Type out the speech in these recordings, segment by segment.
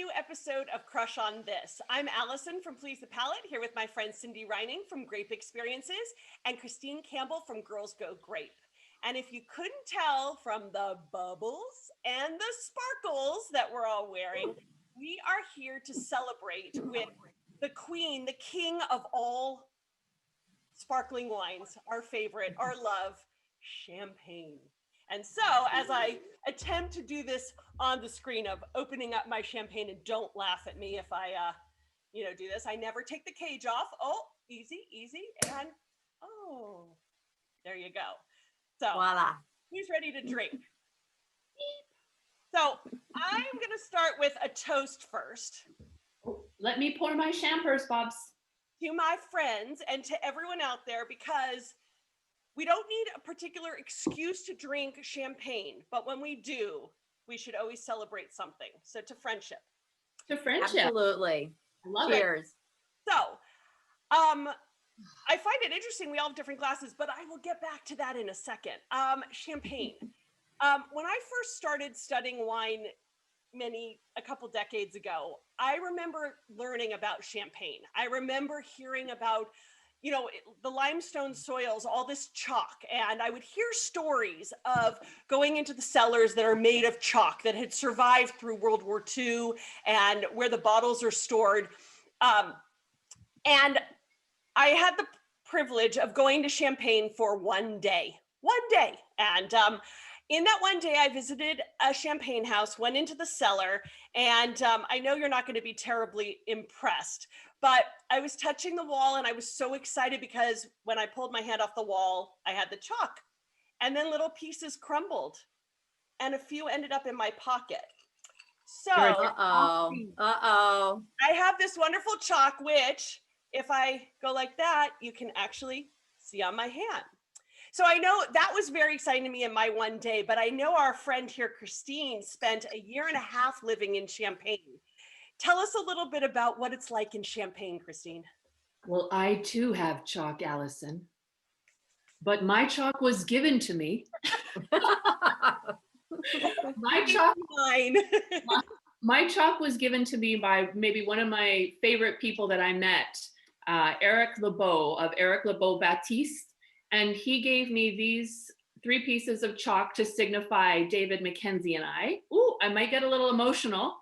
new episode of Crush on This. I'm Allison from Please the Palate, here with my friend Cindy Reining from Grape Experiences and Christine Campbell from Girls Go Grape. And if you couldn't tell from the bubbles and the sparkles that we're all wearing, we are here to celebrate with the queen, the king of all sparkling wines, our favorite, our love, champagne. And so as I attempt to do this on the screen of opening up my champagne, and don't laugh at me if I, do this, I never take the cage off. Oh, easy, easy. And, oh, there you go. So voila. Who's ready to drink? So I'm going to start with a toast first. Let me pour my champers, Bobs. To my friends and to everyone out there, because we don't need a particular excuse to drink champagne, but when we do, we should always celebrate something. So to friendship. To friendship. Absolutely. I love Cheers. it. So, I find it interesting. We all have different glasses, but I will get back to that in a second. Champagne. When I first started studying wine a couple decades ago, I remember learning about champagne. I remember hearing about, the limestone soils, all this chalk. And I would hear stories of going into the cellars that are made of chalk that had survived through World War II and where the bottles are stored. And I had the privilege of going to Champagne for one day. And in that one day, I visited a champagne house, went into the cellar, and I know you're not going to be terribly impressed, but I was touching the wall and I was so excited because when I pulled my hand off the wall, I had the chalk, and then little pieces crumbled and a few ended up in my pocket. So Uh-oh. I have this wonderful chalk, which if I go like that, you can actually see on my hand. So I know that was very exciting to me in my one day, but I know our friend here, Christine, spent a year and a half living in Champagne. Tell us a little bit about what it's like in Champagne, Christine. Well, I too have chalk, Allison, but my chalk was given to me. My chalk was given to me by maybe one of my favorite people that I met, Eric Lebeau of Eric Lebeau Baptiste. And he gave me these 3 pieces of chalk to signify David Mackenzie and I. Ooh, I might get a little emotional.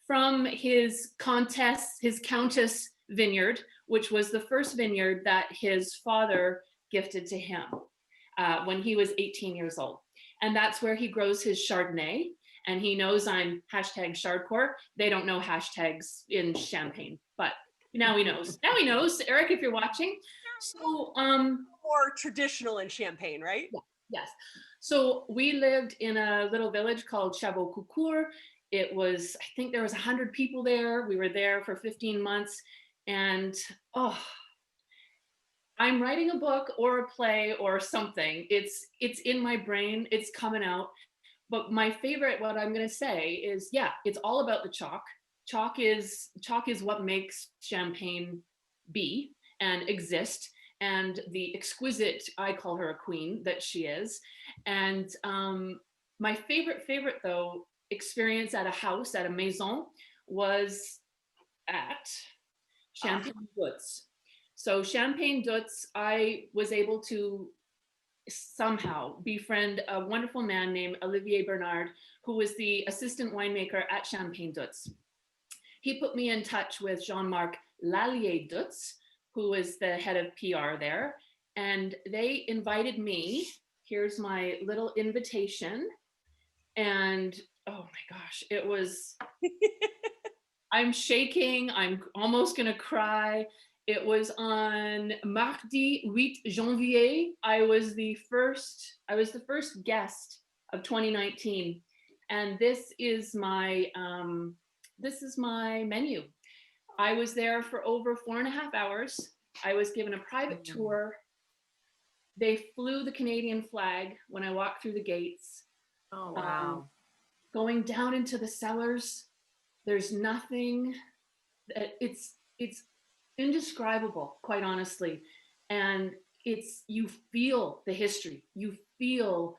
From his Countess vineyard, which was the first vineyard that his father gifted to him when he was 18 years old. And that's where he grows his Chardonnay. And he knows I'm #Chardcore. They don't know hashtags in Champagne, but now he knows. Now he knows. Eric, if you're watching. So, more traditional in Champagne, right? Yeah, yes. So we lived in a little village called Chabot-Coucourt. It was, I think there was 100 people there. We were there for 15 months. And, I'm writing a book or a play or something. It's in my brain. It's coming out. But my favorite, what I'm going to say is, it's all about the chalk. Chalk is what makes Champagne be and exist, and the exquisite, I call her a queen, that she is. And my favorite though experience at a maison was at Champagne Dutz. So Champagne Dutz, I was able to somehow befriend a wonderful man named Olivier Bernard, who was the assistant winemaker at Champagne Dutz. He put me in touch with Jean-Marc Lallier Dutz, who is the head of PR there. And they invited me. Here's my little invitation. And oh my gosh, it was, I'm shaking. I'm almost gonna cry. It was on Mardi 8 Janvier. I was the first guest of 2019. And this is my menu. I was there for over 4.5 hours. I was given a private tour. They flew the Canadian flag when I walked through the gates. Oh, wow. Going down into the cellars, there's nothing. It's indescribable, quite honestly. And you feel the history. You feel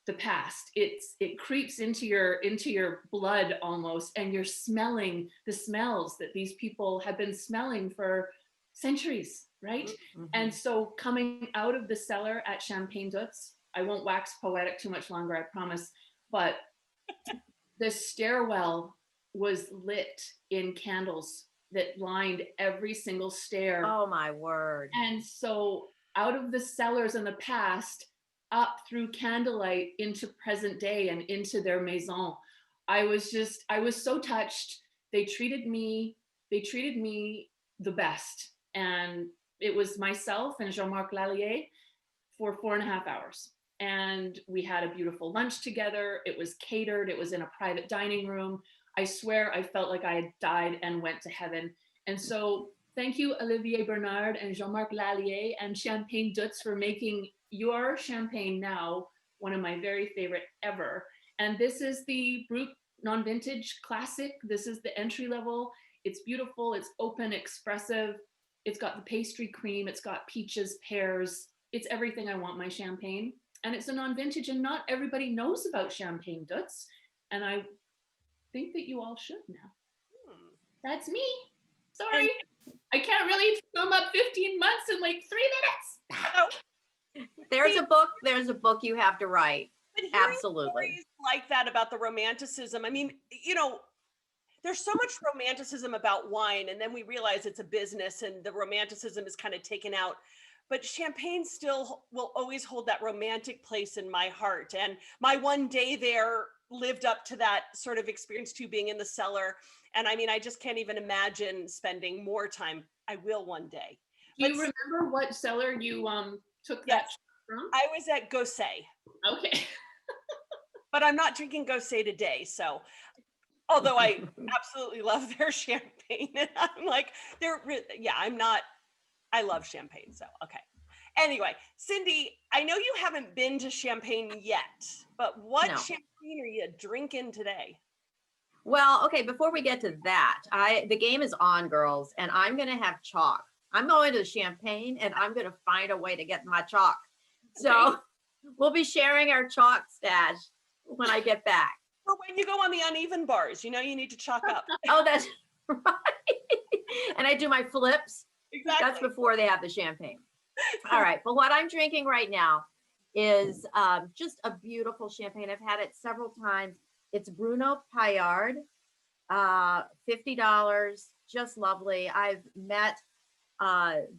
the past. It creeps into your blood almost, and you're smelling the smells that these people have been smelling for centuries, right? Mhm. And so coming out of the cellar at Champagne Dutz, I won't wax poetic too much longer, I promise, but the stairwell was lit in candles that lined every single stair. Oh my word. And so out of the cellars in the past, up through candlelight into present day and into their maison, I was so touched. They treated me the best. And it was myself and Jean-Marc Lallier for 4.5 hours. And we had a beautiful lunch together. It was catered. It was in a private dining room. I swear I felt like I had died and went to heaven. And so thank you, Olivier Bernard and Jean-Marc Lallier and Champagne Dutz for making your champagne now one of my very favorite ever. And this is the Brut non-vintage classic. This is the entry level. It's beautiful. It's open, expressive. It's got the pastry cream. It's got peaches, pears. It's everything I want my champagne. And it's a non-vintage, and not everybody knows about Champagne Dutz. And I think that you all should now. That's me. Sorry. I can't really sum up 15 months in like 3 minutes. There's a book you have to write. Absolutely. Stories like that about the romanticism. I mean, you know, there's so much romanticism about wine, and then we realize it's a business and the romanticism is kind of taken out. But champagne still will always hold that romantic place in my heart. And my one day there lived up to that sort of experience too, being in the cellar. And I mean, I just can't even imagine spending more time. I will one day. Do you remember what cellar you took that from? I was at Gosset. Okay. But I'm not drinking Gosset today. So, although I absolutely love their champagne. And I'm like, I love champagne. So, okay. Anyway, Cindy, I know you haven't been to Champagne yet, but what champagne are you drinking today? Well, okay, before we get to that, the game is on, girls, and I'm going to have chalk. I'm going to Champagne, and I'm going to find a way to get my chalk. So we'll be sharing our chalk stash when I get back. Or when you go on the uneven bars, you know, you need to chalk up. Oh, that's right. And I do my flips. Exactly. That's before they have the champagne. All right. But what I'm drinking right now is just a beautiful champagne. I've had it several times. It's Bruno Paillard, $50, just lovely. I've met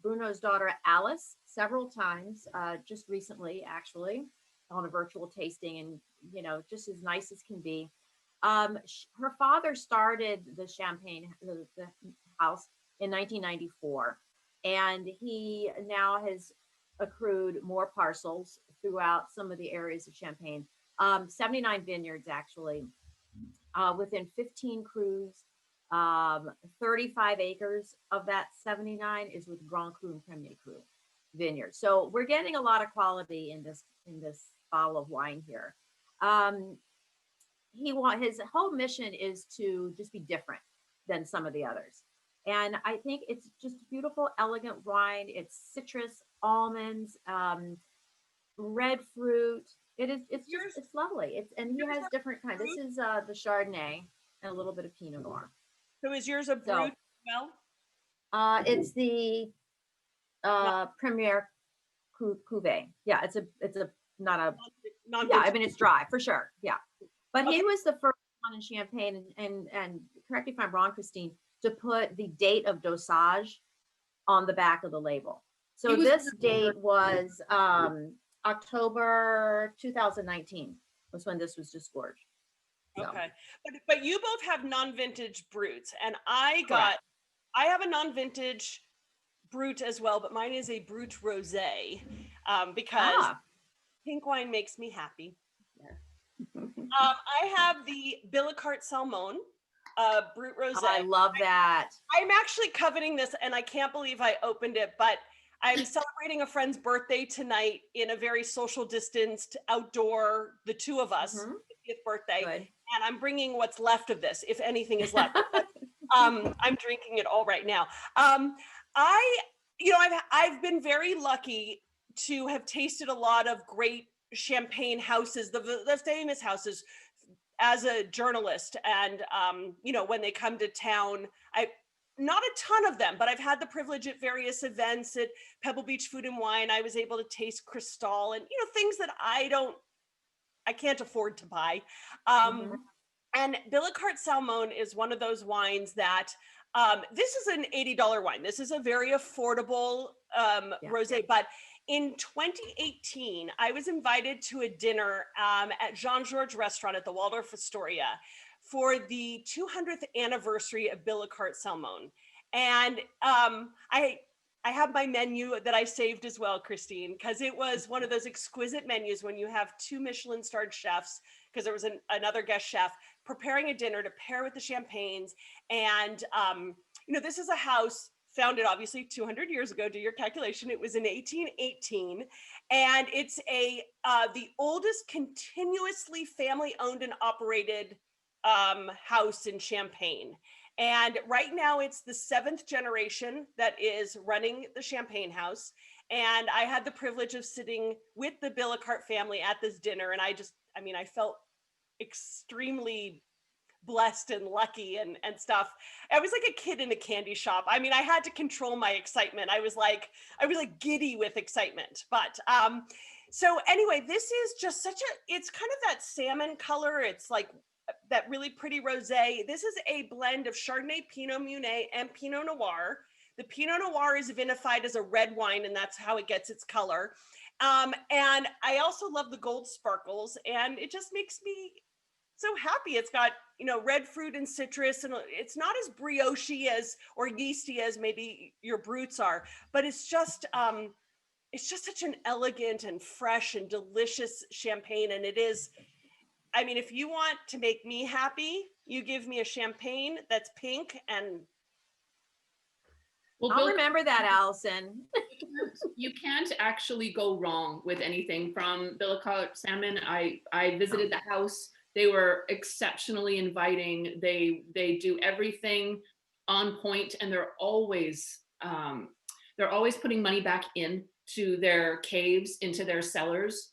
Bruno's daughter, Alice, several times, just recently, actually, on a virtual tasting, and, you know, just as nice as can be. Her father started the champagne, the house in 1994. And he now has accrued more parcels throughout some of the areas of Champagne. 79 vineyards, actually, within 15 crus. 35 acres of that 79 is with Grand Cru and Premier Cru vineyards. So we're getting a lot of quality in this bottle of wine here. His whole mission is to just be different than some of the others. And I think it's just beautiful, elegant wine. It's citrus, almonds, red fruit. It's lovely. And he has different kinds. This is the Chardonnay and a little bit of Pinot Noir. So is yours a Brut? Well, it's the Premier Cuvée. Yeah, it's not a yeah. I mean, it's dry for sure. Yeah, but he was the first one in Champagne, and correct me if I'm wrong, Christine, to put the date of dosage on the back of the label. So this date was October 2019 was when this was disgorged. So. Okay, but you both have non-vintage Bruts, and I have a non-vintage Brut as well, but mine is a Brut Rosé because pink wine makes me happy. I have the Billicart Salmon Brut Rosé. Oh, I love that. I'm actually coveting this, and I can't believe I opened it, but I'm celebrating a friend's birthday tonight in a very social distanced outdoor, the two of us, 50th birthday. Good. And I'm bringing what's left of this, if anything is left. I'm drinking it all right now. I've been very lucky to have tasted a lot of great champagne houses, the famous houses, as a journalist. And, you know, when they come to town, not a ton of them, but I've had the privilege at various events at Pebble Beach Food and Wine. I was able to taste Cristal and, you know, things that I can't afford to buy. And Billicart Salmon is one of those wines that, this is an $80 wine. This is a very affordable rosé, but in 2018, I was invited to a dinner at Jean-Georges Restaurant at the Waldorf Astoria for the 200th anniversary of Billicart Salmon. And I have my menu that I saved as well, Christine, because it was one of those exquisite menus when you have 2 Michelin-starred chefs, because there was another guest chef, preparing a dinner to pair with the champagnes. And, you know, this is a house founded obviously 200 years ago, do your calculation. It was in 1818. And it's the oldest continuously family-owned and operated house in Champagne. And right now it's the 7th generation that is running the Champagne house. And I had the privilege of sitting with the Billicart family at this dinner. And I felt extremely blessed and lucky and stuff. I was like a kid in a candy shop. I mean, I had to control my excitement. I was like giddy with excitement. But so anyway, this is just it's kind of that salmon color. It's like that really pretty rosé. This is a blend of Chardonnay, Pinot Meunier, and Pinot Noir. The Pinot Noir is vinified as a red wine, and that's how it gets its color. And I also love the gold sparkles, and it just makes me so happy. It's got, you know, red fruit and citrus, and it's not as brioche or yeasty as maybe your Bruts are, but it's just such an elegant and fresh and delicious champagne. And it is, I mean, if you want to make me happy, you give me a champagne that's pink and. Well, I'll remember that, Allison. You can't actually go wrong with anything from Billicart Salmon. I visited the house. They were exceptionally inviting. They do everything on point, and they're always putting money back into their caves, into their cellars.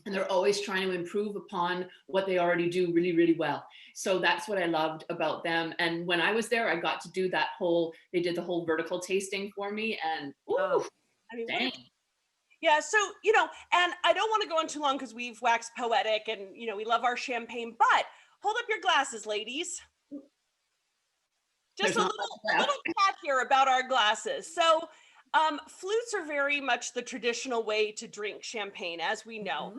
And they're always trying to improve upon what they already do really, really well. So that's what I loved about them. And when I was there, I got to do they did the whole vertical tasting for me. And dang. Yeah, so, you know, and I don't want to go on too long because we've waxed poetic and, you know, we love our champagne, but hold up your glasses, ladies. Just a little cat here about our glasses. So flutes are very much the traditional way to drink champagne, as we know.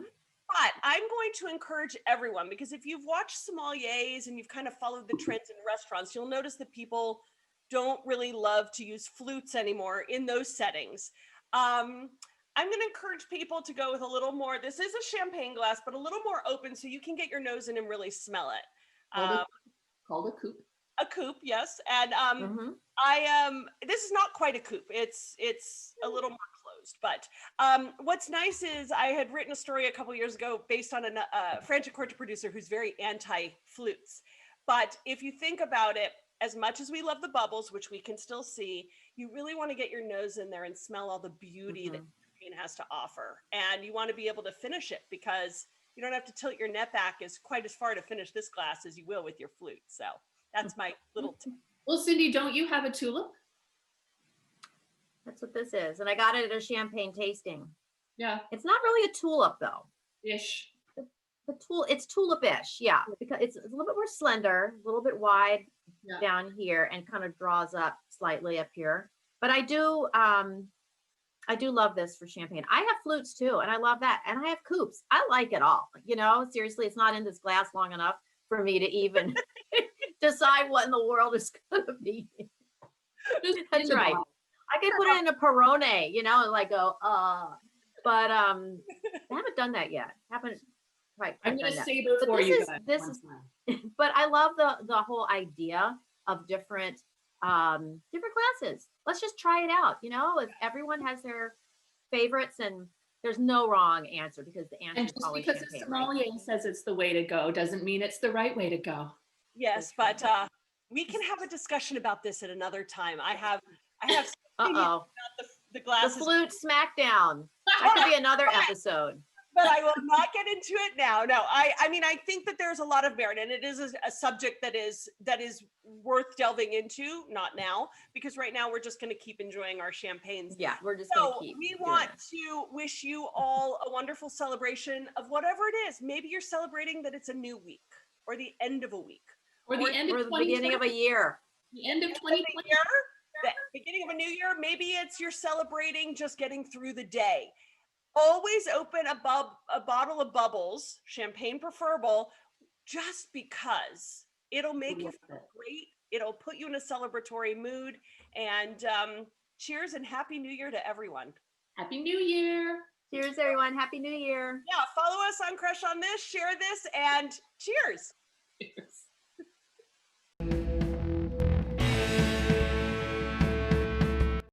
But I'm going to encourage everyone, because if you've watched sommeliers and you've kind of followed the trends in restaurants, you'll notice that people don't really love to use flutes anymore in those settings. I'm going to encourage people to go with a little more, this is a champagne glass, but a little more open so you can get your nose in and really smell it. Called a coupe. A coupe, yes. And this is not quite a coupe. It's a little more closed. But what's nice is I had written a story a couple years ago based on a French Corte producer who's very anti-flutes. But if you think about it, as much as we love the bubbles, which we can still see, you really want to get your nose in there and smell all the beauty that champagne has to offer. And you want to be able to finish it, because you don't have to tilt your net back quite as far to finish this glass as you will with your flute. So that's my little tip. Well, Cindy, don't you have a tulip? That's what this is. And I got it at a champagne tasting. Yeah. It's not really a tulip though. Ish. It's tulip-ish, yeah, because it's a little bit more slender, a little bit wide down here, and kind of draws up slightly up here. But I do love this for champagne. I have flutes too, and I love that. And I have coupes. I like it all. You know, seriously, it's not in this glass long enough for me to even decide what in the world is going to be. That's right. I could put it in a Peroni, you know, and like go, but I haven't done that yet. Right. I'm going to save it for you guys. This is, but I love the whole idea of different classes. Let's just try it out. You know, if everyone has their favorites, and there's no wrong answer, because the answer is probably because the sommelier says it's the way to go doesn't mean it's the right way to go. Yes, but we can have a discussion about this at another time. I have about the glasses. The flute smackdown. That could be another episode. but I will not get into it now. No, I mean, I think that there's a lot of merit, and it is a subject that is worth delving into. Not now, because right now we're just going to keep enjoying our champagnes. Yeah, we're just going to So keep. we doing want it. to wish you all a wonderful celebration of whatever it is. Maybe you're celebrating that it's a new week, or the end of a week, Or the end or of the beginning of a 2020. year. The end of the 2020. year, the beginning of a new year. Maybe it's you're celebrating just getting through the day. Always open a bottle of bubbles, champagne preferable, just because it'll make you feel great. It'll put you in a celebratory mood. And cheers and happy new year to everyone. Happy New Year. Cheers, everyone. Happy New Year. Yeah, follow us on Crush on This, share this, and cheers. Cheers.